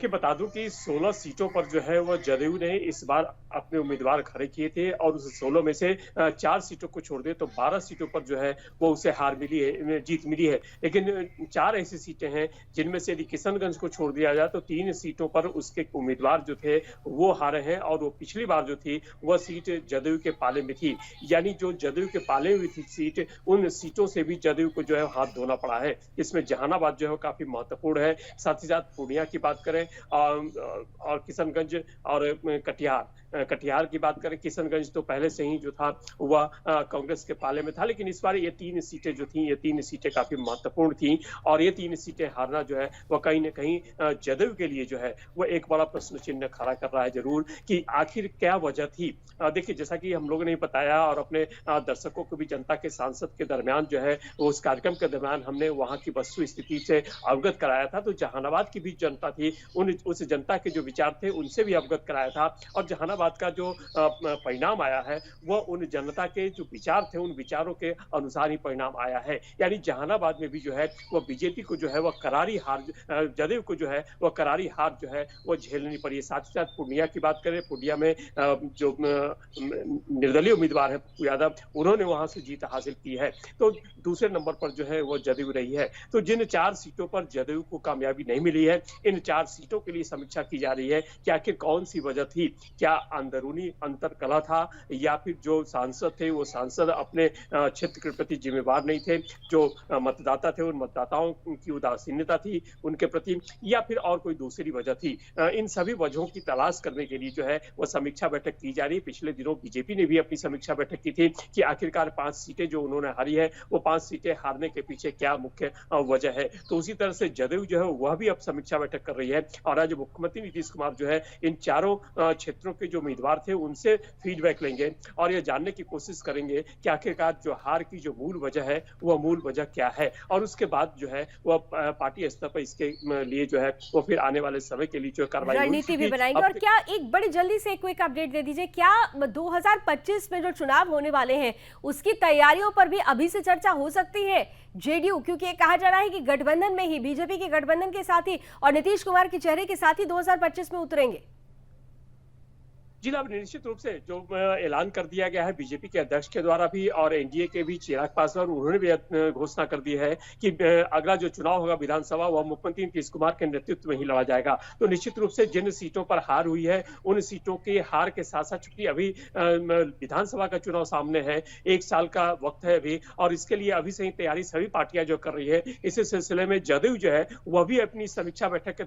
देखिए बता दूं कि 16 सीटों पर जो है वो जदयू ने इस बार अपने उम्मीदवार खड़े किए थे और उस 16 में से 4 सीटों को छोड़ दे तो 12 सीटों पर जो है वो उसे हार मिली है, जीत मिली है। लेकिन 4 ऐसी सीटें हैं जिनमें से यदि किशनगंज को छोड़ दिया जाए तो 3 सीटों पर उसके उम्मीदवार जो थे वो हारे हैं और वो पिछली बार जो थी वह सीट जदयू के पाले में थी। यानी जो जदयू के पाले में थी सीट, उन सीटों से भी जदयू को जो है हाथ धोना पड़ा है। इसमें जहानाबाद जो है काफी महत्वपूर्ण है, साथ ही साथ पूर्णिया की बात करें और किशनगंज और कटिहार की बात करें। किशनगंज तो पहले से ही जो था वह कांग्रेस के पाले में था, लेकिन इस बार ये 3 सीटें जो थी, ये 3 सीटें काफी महत्वपूर्ण थी और ये 3 सीटें हारना जो है वह कहीं ना कहीं जदयू के लिए जो है वो एक बड़ा प्रश्न चिन्ह खड़ा कर रहा है जरूर कि आखिर क्या वजह थी। देखिए जैसा कि हम लोगों ने बताया और अपने दर्शकों को भी जनता के सांसद के दरमियान जो है उस कार्यक्रम के दरमियान हमने वहां की वस्तु स्थिति से अवगत कराया था, तो जहानाबाद की भी जनता थी, उस जनता के जो विचार थे उनसे भी अवगत कराया था और जहानाबाद का जो परिणाम आया है वह उन जनता के जो विचार थे उन विचारों के अनुसार ही परिणाम आया है। यानी जहानाबाद में भी जो है वह बीजेपी को जो है वह करारी हार, जदयू को जो है वह करारी हार जो है वह झेलनी पड़ी है। साथ ही साथ पूर्णिया की बात करें, पूर्णिया में जो निर्दलीय उम्मीदवार है पप्पू यादव, उन्होंने वहां से जीत हासिल की है, तो दूसरे नंबर पर जो है वो जदयू रही है। तो जिन 4 सीटों पर जदयू को कामयाबी नहीं मिली है, इन 4 सीटों के लिए समीक्षा की जा रही है कि आखिर कौन सी वजह थी। क्या अंदरूनी अंतरकलह था या फिर जो सांसद थे वो सांसद अपने क्षेत्र के प्रति जिम्मेवार नहीं थे, जो मतदाता थे उन मतदाताओं की उदासीनता थी उनके प्रति, या फिर और कोई दूसरी वजह थी। इन सभी वजहों की तलाश करने के लिए जो है वो समीक्षा बैठक की जा रही है। पिछले दिनों बीजेपी ने भी अपनी समीक्षा बैठक की थी कि आखिरकार 5 सीटें जो उन्होंने हारी है वो 5 सीटें हारने के पीछे क्या मुख्य वजह है। तो उसी तरह से जदयू जो है वह भी अब समीक्षा बैठक कर रही है और आज मुख्यमंत्री नीतीश कुमार जो है इन चारों क्षेत्रों के जो उम्मीदवार थे उनसे फीडबैक लेंगे और ये जानने की कोशिश करेंगे कि आखिरकार जो हार की जो मूल वजह है वह मूल वजह क्या है और उसके बाद जो है वह पार्टी स्तर पर इसके लिए जो है वो फिर आने वाले समय के लिए जो कार्रवाई रणनीति भी बनाएंगे। और क्या एक बड़ी जल्दी से क्विक अपडेट दे दीजिए, क्या 2025 में जो चुनाव होने वाले हैं उसकी तैयारियों पर भी अभी से चर्चा हो सकती है जेडीयू, क्योंकि ये कहा जा रहा है कि गठबंधन में ही, बीजेपी के गठबंधन के साथ ही और नीतीश कुमार के चेहरे के साथ ही 2025 में उतरेंगे। जी अब निश्चित रूप से जो ऐलान कर दिया गया है बीजेपी के अध्यक्ष के द्वारा भी और एनडीए के भी चिराग पासवान, उन्होंने भी घोषणा कर दी है कि अगला जो चुनाव होगा विधानसभा वह मुख्यमंत्री नीतीश कुमार के नेतृत्व में ही लड़ा जाएगा। तो निश्चित रूप से जिन सीटों पर हार हुई है उन सीटों के हार के साथ साथ, चूंकि अभी विधानसभा का चुनाव सामने है, 1 साल का वक्त है अभी और इसके लिए अभी से ही तैयारी सभी पार्टियां जो कर रही है, इस सिलसिले में जदयू जो है वह भी अपनी समीक्षा बैठक के